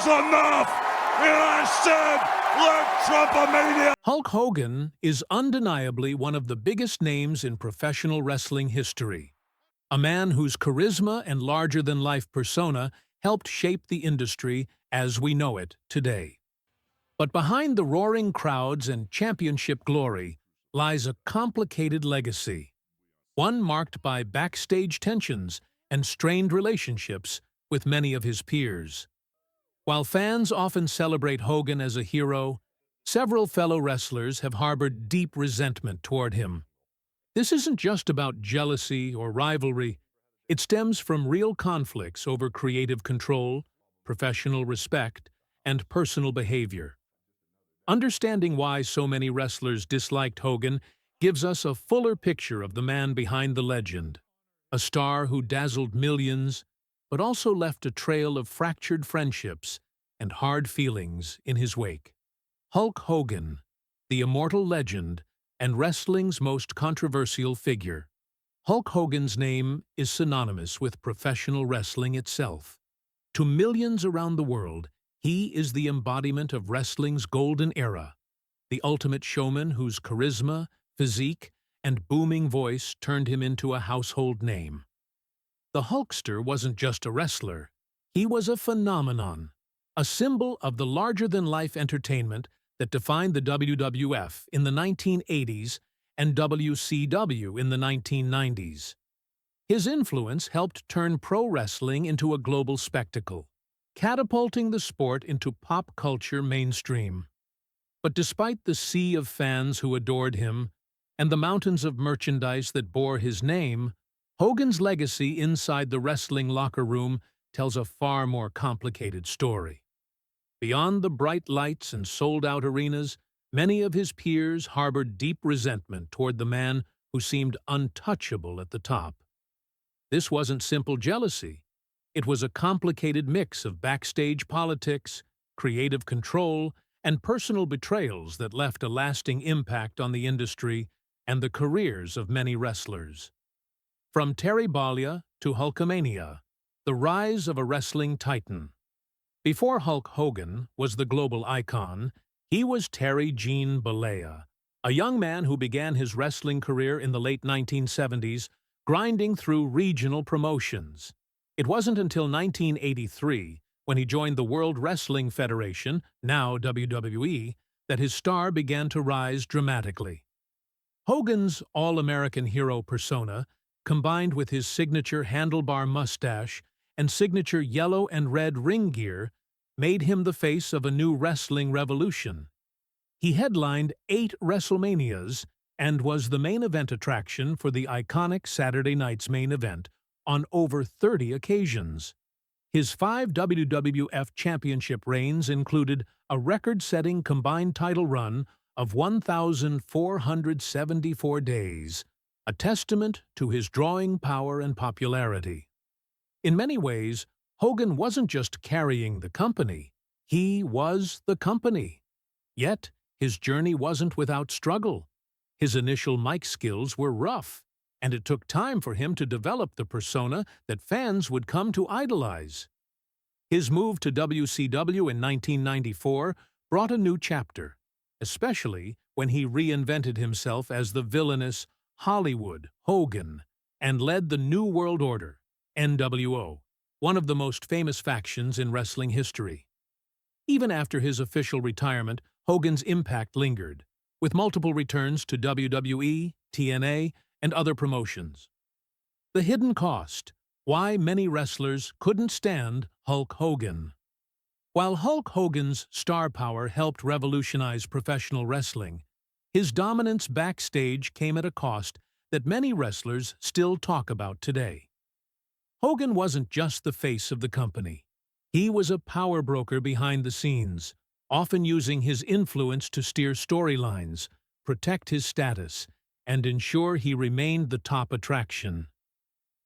is enough! And I said, let Trumpomania! Hulk Hogan is undeniably one of the biggest names in professional wrestling history. A man whose charisma and larger-than-life persona helped shape the industry as we know it today. But behind the roaring crowds and championship glory lies a complicated legacy, one marked by backstage tensions and strained relationships with many of his peers. While fans often celebrate Hogan as a hero, several fellow wrestlers have harbored deep resentment toward him. This isn't just about jealousy or rivalry. It stems from real conflicts over creative control, professional respect, and personal behavior. Understanding why so many wrestlers disliked Hogan gives us a fuller picture of the man behind the legend, a star who dazzled millions, but also left a trail of fractured friendships and hard feelings in his wake. Hulk Hogan, the immortal legend and wrestling's most controversial figure. Hulk Hogan's name is synonymous with professional wrestling itself. To millions around the world, he is the embodiment of wrestling's golden era, the ultimate showman whose charisma, physique, and booming voice turned him into a household name. The Hulkster wasn't just a wrestler, he was a phenomenon, a symbol of the larger-than-life entertainment that defined the WWF in the 1980s and WCW in the 1990s. His influence helped turn pro wrestling into a global spectacle, catapulting the sport into pop culture mainstream. But despite the sea of fans who adored him and the mountains of merchandise that bore his name, Hogan's legacy inside the wrestling locker room tells a far more complicated story. Beyond the bright lights and sold-out arenas, many of his peers harbored deep resentment toward the man who seemed untouchable at the top. This wasn't simple jealousy. It was a complicated mix of backstage politics, creative control, and personal betrayals that left a lasting impact on the industry and the careers of many wrestlers. From Terry Bollea to Hulkamania, the rise of a wrestling titan. Before Hulk Hogan was the global icon, he was Terry Gene Bollea, a young man who began his wrestling career in the late 1970s, grinding through regional promotions. It wasn't until 1983, when he joined the World Wrestling Federation, now WWE, that his star began to rise dramatically. Hogan's all-American hero persona, combined with his signature handlebar mustache and signature yellow and red ring gear, made him the face of a new wrestling revolution. He headlined 8 WrestleManias and was the main event attraction for the iconic Saturday Night's Main Event on over 30 occasions. His 5 WWF Championship reigns included a record-setting combined title run of 1,474 days, a testament to his drawing power and popularity. In many ways, Hogan wasn't just carrying the company, he was the company. Yet, his journey wasn't without struggle. His initial mic skills were rough, and it took time for him to develop the persona that fans would come to idolize. His move to WCW in 1994 brought a new chapter, especially when he reinvented himself as the villainous Hollywood Hogan and led the New World Order, NWO, one of the most famous factions in wrestling history. Even after his official retirement, Hogan's impact lingered, with multiple returns to WWE, TNA, and other promotions. The hidden cost: why many wrestlers couldn't stand Hulk Hogan. While Hulk Hogan's star power helped revolutionize professional wrestling, his dominance backstage came at a cost that many wrestlers still talk about today. Hogan wasn't just the face of the company. He was a power broker behind the scenes, often using his influence to steer storylines, protect his status, and ensure he remained the top attraction.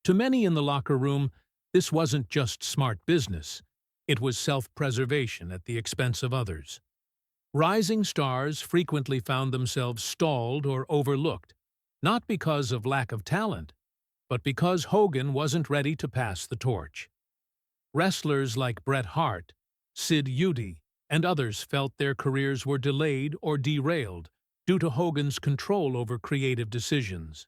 To many in the locker room, this wasn't just smart business. It was self-preservation at the expense of others. Rising stars frequently found themselves stalled or overlooked, not because of lack of talent, but because Hogan wasn't ready to pass the torch. Wrestlers like Bret Hart, Sid Eudy, and others felt their careers were delayed or derailed due to Hogan's control over creative decisions.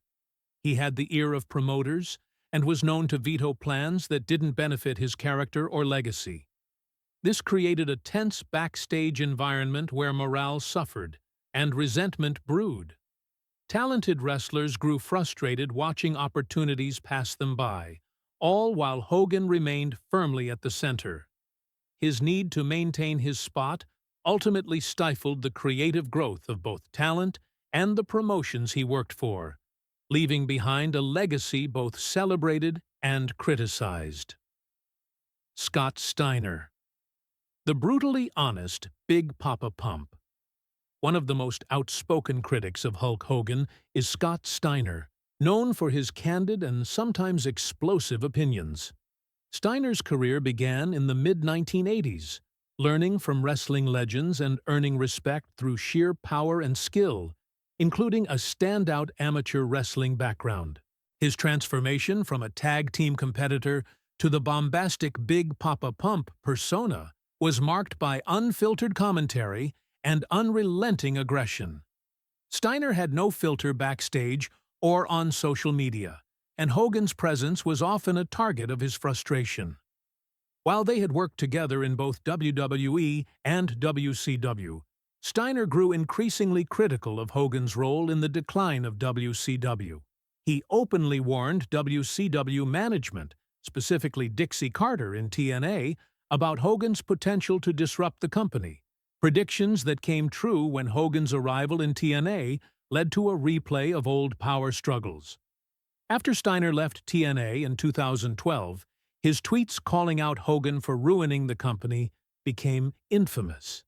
He had the ear of promoters and was known to veto plans that didn't benefit his character or legacy. This created a tense backstage environment where morale suffered and resentment brewed. Talented wrestlers grew frustrated watching opportunities pass them by, all while Hogan remained firmly at the center. His need to maintain his spot ultimately stifled the creative growth of both talent and the promotions he worked for, leaving behind a legacy both celebrated and criticized. Scott Steiner, the brutally honest Big Papa Pump. One of the most outspoken critics of Hulk Hogan is Scott Steiner, known for his candid and sometimes explosive opinions. Steiner's career began in the mid-1980s, learning from wrestling legends and earning respect through sheer power and skill, including a standout amateur wrestling background. His transformation from a tag team competitor to the bombastic Big Papa Pump persona was marked by unfiltered commentary and unrelenting aggression. Steiner had no filter backstage or on social media, and Hogan's presence was often a target of his frustration. While they had worked together in both WWE and WCW, Steiner grew increasingly critical of Hogan's role in the decline of WCW. He openly warned WCW management, specifically Dixie Carter in TNA, about Hogan's potential to disrupt the company. Predictions that came true when Hogan's arrival in TNA led to a replay of old power struggles. After Steiner left TNA in 2012, his tweets calling out Hogan for ruining the company became infamous.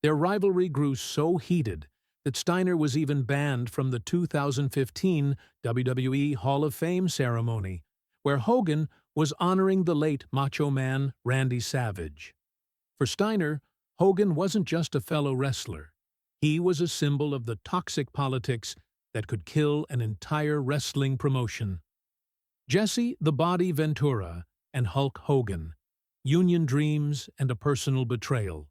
Their rivalry grew so heated that Steiner was even banned from the 2015 WWE Hall of Fame ceremony, where Hogan was honoring the late Macho Man Randy Savage. For Steiner, Hogan wasn't just a fellow wrestler. He was a symbol of the toxic politics that could kill an entire wrestling promotion. Jesse the Body Ventura and Hulk Hogan, union dreams and a personal betrayal.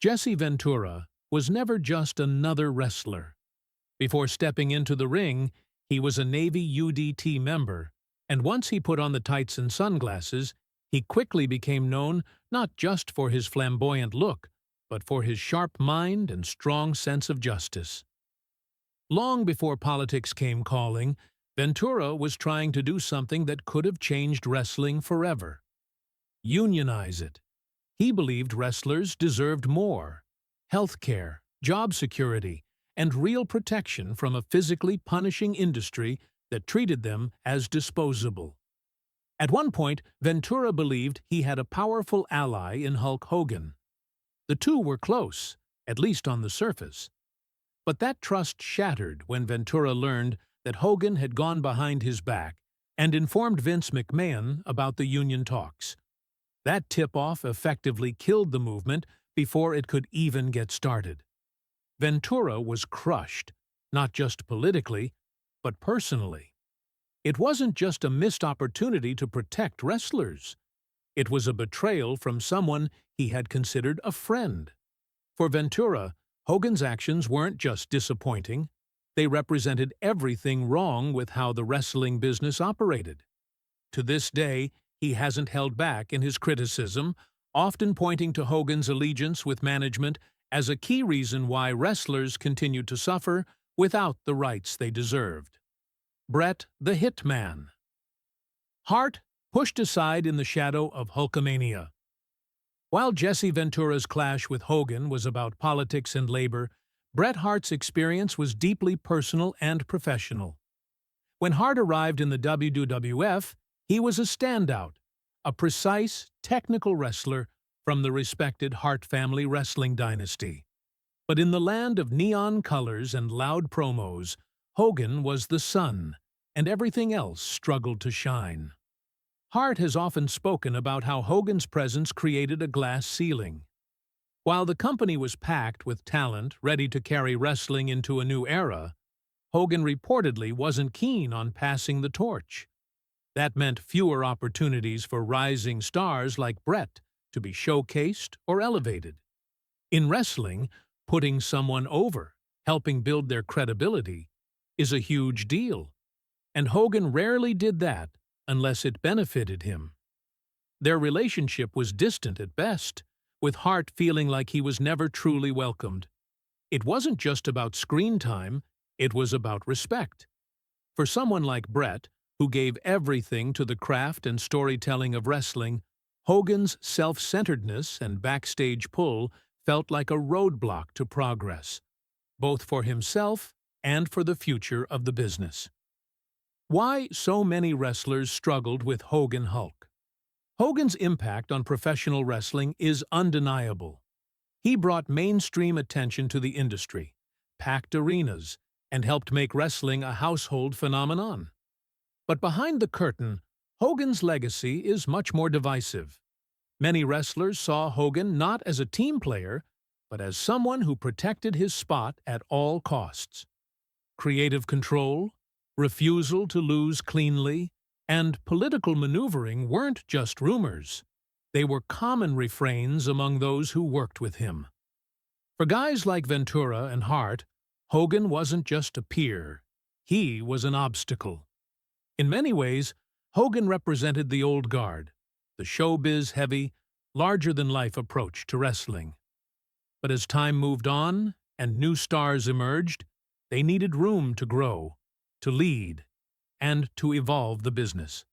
Jesse Ventura was never just another wrestler. Before stepping into the ring, he was a Navy UDT member, and once he put on the tights and sunglasses, he quickly became known not just for his flamboyant look, but for his sharp mind and strong sense of justice. Long before politics came calling, Ventura was trying to do something that could have changed wrestling forever. Unionize it. He believed wrestlers deserved more: health care, job security, and real protection from a physically punishing industry that treated them as disposable. At one point, Ventura believed he had a powerful ally in Hulk Hogan. The two were close, at least on the surface. But that trust shattered when Ventura learned that Hogan had gone behind his back and informed Vince McMahon about the union talks. That tip-off effectively killed the movement before it could even get started. Ventura was crushed, not just politically, but personally. It wasn't just a missed opportunity to protect wrestlers. It was a betrayal from someone he had considered a friend. For Ventura, Hogan's actions weren't just disappointing. They represented everything wrong with how the wrestling business operated. To this day, he hasn't held back in his criticism, often pointing to Hogan's allegiance with management as a key reason why wrestlers continued to suffer without the rights they deserved. Bret the Hitman. Hart pushed aside in the shadow of Hulkamania. While Jesse Ventura's clash with Hogan was about politics and labor, Bret Hart's experience was deeply personal and professional. When Hart arrived in the WWF, he was a standout, a precise, technical wrestler from the respected Hart family wrestling dynasty. But in the land of neon colors and loud promos, Hogan was the sun, and everything else struggled to shine. Hart has often spoken about how Hogan's presence created a glass ceiling. While the company was packed with talent ready to carry wrestling into a new era, Hogan reportedly wasn't keen on passing the torch. That meant fewer opportunities for rising stars like Bret to be showcased or elevated. In wrestling, putting someone over, helping build their credibility, is a huge deal, and Hogan rarely did that unless it benefited him. Their relationship was distant at best, with Hart feeling like he was never truly welcomed. It wasn't just about screen time, it was about respect. For someone like Bret, who gave everything to the craft and storytelling of wrestling, Hogan's self-centeredness and backstage pull felt like a roadblock to progress, both for himself and for the future of the business. Why so many wrestlers struggled with Hogan Hulk? Hogan's impact on professional wrestling is undeniable. He brought mainstream attention to the industry, packed arenas, and helped make wrestling a household phenomenon. But behind the curtain, Hogan's legacy is much more divisive. Many wrestlers saw Hogan not as a team player, but as someone who protected his spot at all costs. Creative control, refusal to lose cleanly, and political maneuvering weren't just rumors. They were common refrains among those who worked with him. For guys like Ventura and Hart, Hogan wasn't just a peer, he was an obstacle. In many ways, Hogan represented the old guard, the showbiz-heavy, larger-than-life approach to wrestling. But as time moved on and new stars emerged, they needed room to grow, to lead, and to evolve the business.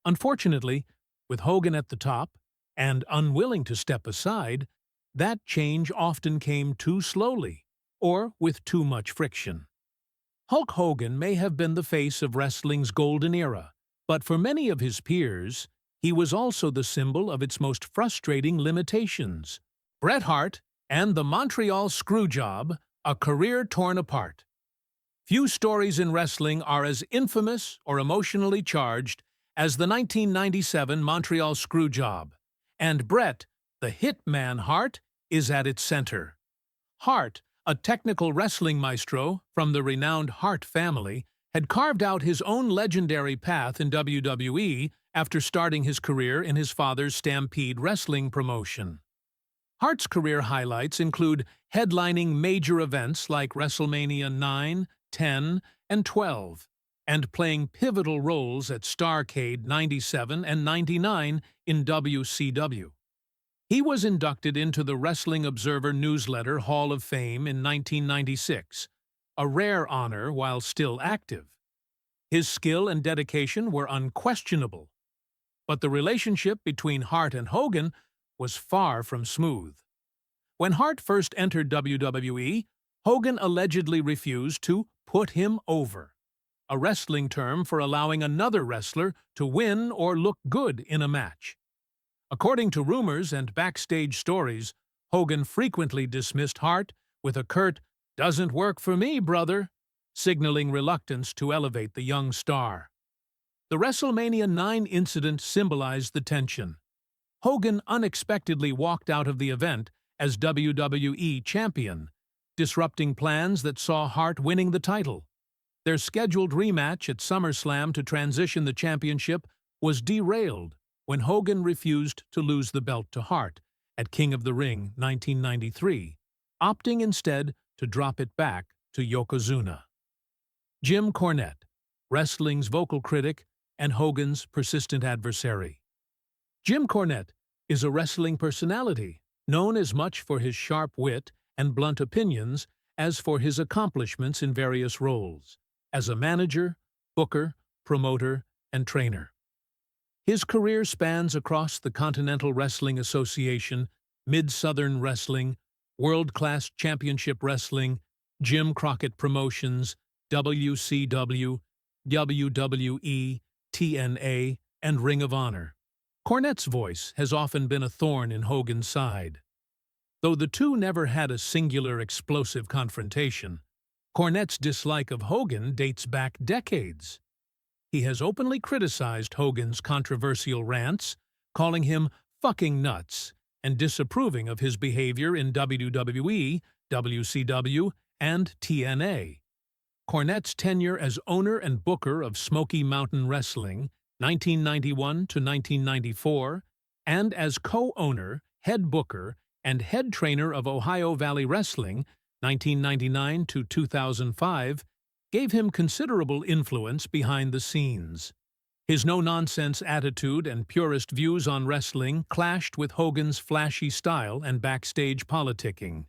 Unfortunately, with Hogan at the top and unwilling to step aside, that change often came too slowly or with too much friction. Hulk Hogan may have been the face of wrestling's golden era, but for many of his peers, he was also the symbol of its most frustrating limitations. Bret Hart and the Montreal Screwjob, a career torn apart. Few stories in wrestling are as infamous or emotionally charged as the 1997 Montreal Screwjob, and Bret, the Hitman Hart, is at its center. Hart, a technical wrestling maestro from the renowned Hart family, had carved out his own legendary path in WWE after starting his career in his father's Stampede Wrestling promotion. Hart's career highlights include headlining major events like WrestleMania 9, 10, and 12, and playing pivotal roles at Starrcade 97 and 99 in WCW. He was inducted into the Wrestling Observer Newsletter Hall of Fame in 1996, a rare honor while still active. His skill and dedication were unquestionable, but the relationship between Hart and Hogan was far from smooth. When Hart first entered WWE, Hogan allegedly refused to put him over, a wrestling term for allowing another wrestler to win or look good in a match. According to rumors and backstage stories, Hogan frequently dismissed Hart with a curt, "Doesn't work for me, brother," signaling reluctance to elevate the young star. The WrestleMania 9 incident symbolized the tension. Hogan unexpectedly walked out of the event as WWE champion, disrupting plans that saw Hart winning the title. Their scheduled rematch at SummerSlam to transition the championship was derailed when Hogan refused to lose the belt to Hart at King of the Ring 1993, opting instead to drop it back to Yokozuna. Jim Cornette, wrestling's vocal critic and Hogan's persistent adversary. Jim Cornette is a wrestling personality known as much for his sharp wit and blunt opinions as for his accomplishments in various roles, as a manager, booker, promoter, and trainer. His career spans across the Continental Wrestling Association, Mid-Southern Wrestling, World Class Championship Wrestling, Jim Crockett Promotions, WCW, WWE, TNA, and Ring of Honor. Cornette's voice has often been a thorn in Hogan's side. Though the two never had a singular explosive confrontation, Cornette's dislike of Hogan dates back decades. He has openly criticized Hogan's controversial rants, calling him fucking nuts and disapproving of his behavior in WWE, WCW, and TNA. Cornette's tenure as owner and booker of Smoky Mountain Wrestling, 1991 to 1994, and as co-owner, head booker, and head trainer of Ohio Valley Wrestling, 1999 to 2005, gave him considerable influence behind the scenes. His no-nonsense attitude and purist views on wrestling clashed with Hogan's flashy style and backstage politicking.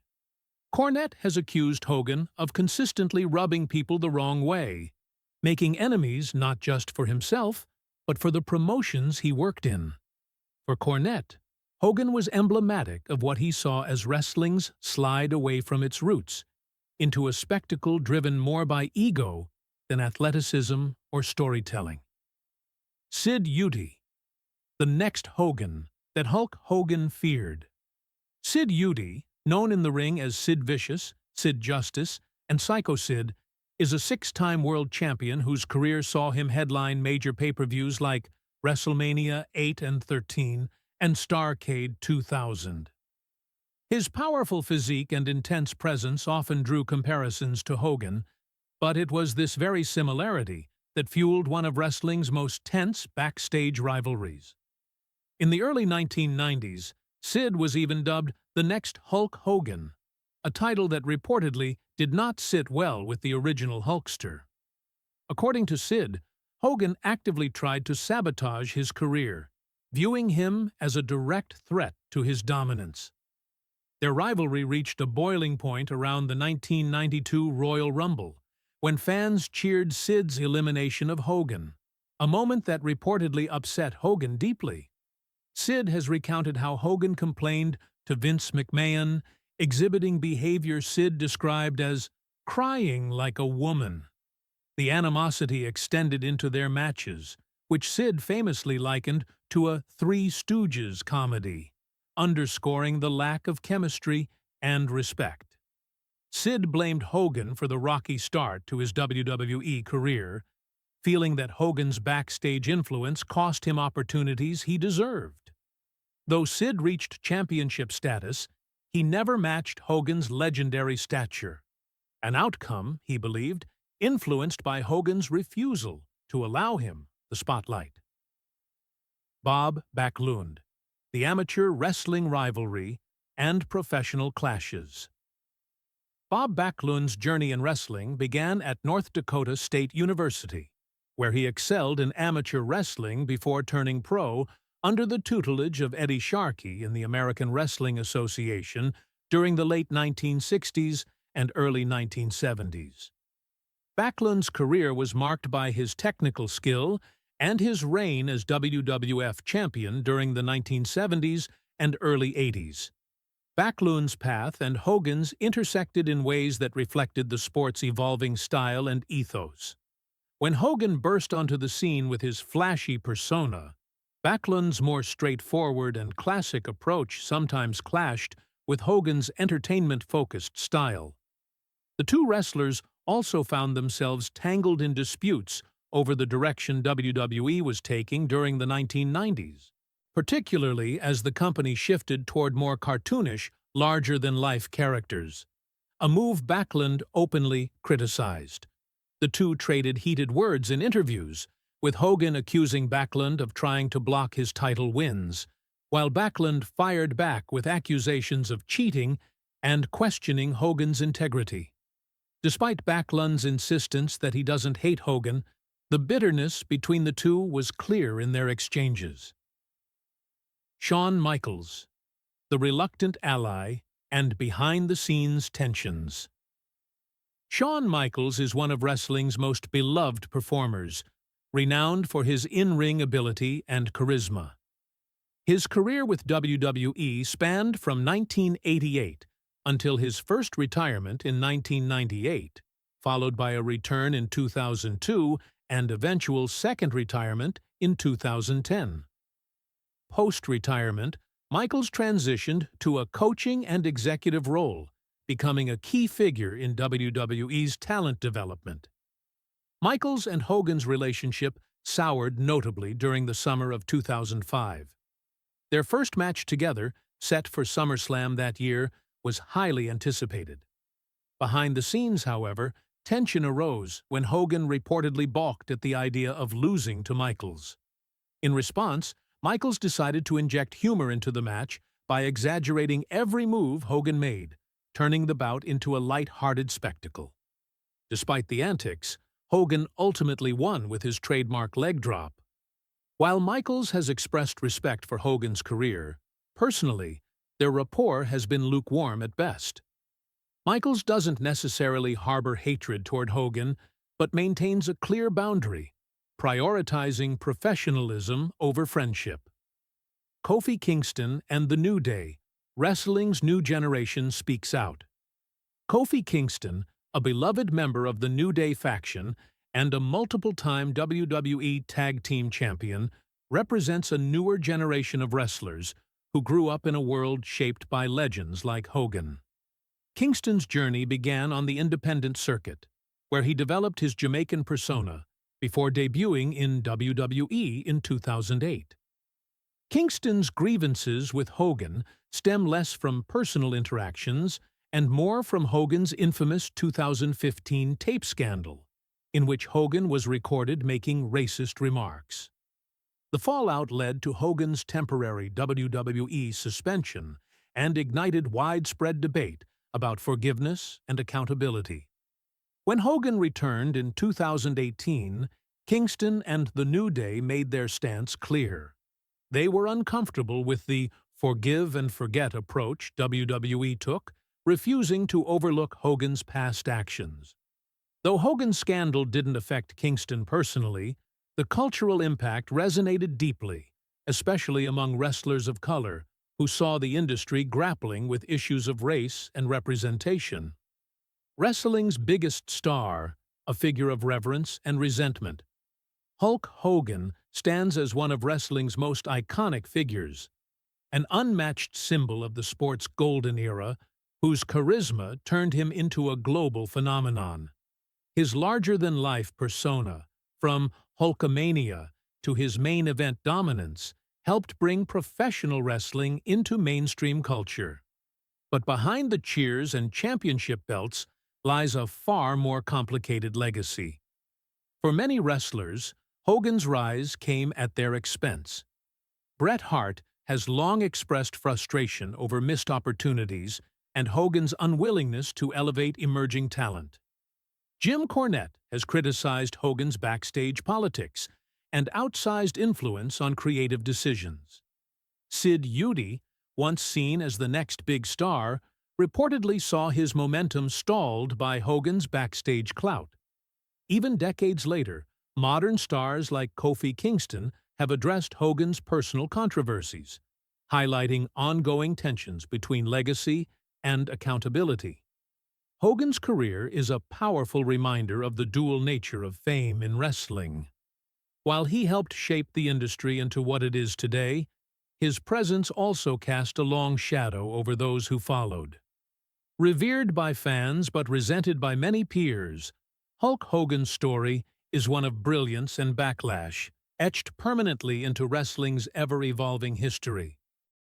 Cornette has accused Hogan of consistently rubbing people the wrong way, making enemies not just for himself, but for the promotions he worked in. For Cornette, Hogan was emblematic of what he saw as wrestling's slide away from its roots, into a spectacle driven more by ego than athleticism or storytelling. Sid Eudy, the next Hogan that Hulk Hogan feared. Sid Eudy, known in the ring as Sid Vicious, Sid Justice, and Psycho Sid, is a six-time world champion whose career saw him headline major pay-per-views like WrestleMania 8 and 13 and Starrcade 2000. His powerful physique and intense presence often drew comparisons to Hogan, but it was this very similarity that fueled one of wrestling's most tense backstage rivalries. In the early 1990s, Sid was even dubbed the next Hulk Hogan, a title that reportedly did not sit well with the original Hulkster. According to Sid, Hogan actively tried to sabotage his career, viewing him as a direct threat to his dominance. Their rivalry reached a boiling point around the 1992 Royal Rumble, when fans cheered Sid's elimination of Hogan, a moment that reportedly upset Hogan deeply. Sid has recounted how Hogan complained to Vince McMahon, exhibiting behavior Sid described as crying like a woman. The animosity extended into their matches, which Sid famously likened to a Three Stooges comedy, underscoring the lack of chemistry and respect. Sid blamed Hogan for the rocky start to his WWE career, feeling that Hogan's backstage influence cost him opportunities he deserved. Though Sid reached championship status, he never matched Hogan's legendary stature, an outcome, he believed, influenced by Hogan's refusal to allow him the spotlight. Bob Backlund, the amateur wrestling rivalry and professional clashes. Bob Backlund's journey in wrestling began at North Dakota State University, where he excelled in amateur wrestling before turning pro under the tutelage of Eddie Sharkey in the American Wrestling Association during the late 1960s and early 1970s. Backlund's career was marked by his technical skill and his reign as WWF champion during the 1970s and early 80s. Backlund's path and Hogan's intersected in ways that reflected the sport's evolving style and ethos. When Hogan burst onto the scene with his flashy persona, Backlund's more straightforward and classic approach sometimes clashed with Hogan's entertainment-focused style. The two wrestlers also found themselves tangled in disputes over the direction WWE was taking during the 1990s, particularly as the company shifted toward more cartoonish, larger-than-life characters, a move Backlund openly criticized. The two traded heated words in interviews, with Hogan accusing Backlund of trying to block his title wins, while Backlund fired back with accusations of cheating and questioning Hogan's integrity. Despite Backlund's insistence that he doesn't hate Hogan, the bitterness between the two was clear in their exchanges. Shawn Michaels, the reluctant ally and behind-the-scenes tensions. Shawn Michaels is one of wrestling's most beloved performers, renowned for his in-ring ability and charisma. His career with WWE spanned from 1988 until his first retirement in 1998, followed by a return in 2002 and eventual second retirement in 2010. Post-retirement, Michaels transitioned to a coaching and executive role, becoming a key figure in WWE's talent development. Michaels and Hogan's relationship soured notably during the summer of 2005. Their first match together, set for SummerSlam that year, was highly anticipated. Behind the scenes, however, tension arose when Hogan reportedly balked at the idea of losing to Michaels. In response, Michaels decided to inject humor into the match by exaggerating every move Hogan made, turning the bout into a light-hearted spectacle. Despite the antics, Hogan ultimately won with his trademark leg drop. While Michaels has expressed respect for Hogan's career, personally, their rapport has been lukewarm at best. Michaels doesn't necessarily harbor hatred toward Hogan, but maintains a clear boundary, prioritizing professionalism over friendship. Kofi Kingston and The New Day, wrestling's new generation speaks out. Kofi Kingston, a beloved member of the New Day faction and a multiple-time WWE Tag Team Champion, represents a newer generation of wrestlers who grew up in a world shaped by legends like Hogan. Kingston's journey began on the independent circuit, where he developed his Jamaican persona before debuting in WWE in 2008. Kingston's grievances with Hogan stem less from personal interactions and more from Hogan's infamous 2015 tape scandal, in which Hogan was recorded making racist remarks. The fallout led to Hogan's temporary WWE suspension and ignited widespread debate about forgiveness and accountability. When Hogan returned in 2018, Kingston and The New Day made their stance clear. They were uncomfortable with the forgive and forget approach WWE took, refusing to overlook Hogan's past actions. Though Hogan's scandal didn't affect Kingston personally, the cultural impact resonated deeply, especially among wrestlers of color, who saw the industry grappling with issues of race and representation. Wrestling's biggest star, a figure of reverence and resentment, Hulk Hogan stands as one of wrestling's most iconic figures, an unmatched symbol of the sport's golden era, whose charisma turned him into a global phenomenon. His larger-than-life persona, from Hulkamania to his main event dominance, helped bring professional wrestling into mainstream culture. But behind the cheers and championship belts lies a far more complicated legacy. For many wrestlers, Hogan's rise came at their expense. Bret Hart has long expressed frustration over missed opportunities and Hogan's unwillingness to elevate emerging talent. Jim Cornette has criticized Hogan's backstage politics and outsized influence on creative decisions. Sid Eudy, once seen as the next big star, reportedly saw his momentum stalled by Hogan's backstage clout. Even decades later, modern stars like Kofi Kingston have addressed Hogan's personal controversies, highlighting ongoing tensions between legacy and accountability. Hogan's career is a powerful reminder of the dual nature of fame in wrestling. While he helped shape the industry into what it is today, his presence also cast a long shadow over those who followed. Revered by fans but resented by many peers, Hulk Hogan's story is one of brilliance and backlash, etched permanently into wrestling's ever-evolving history.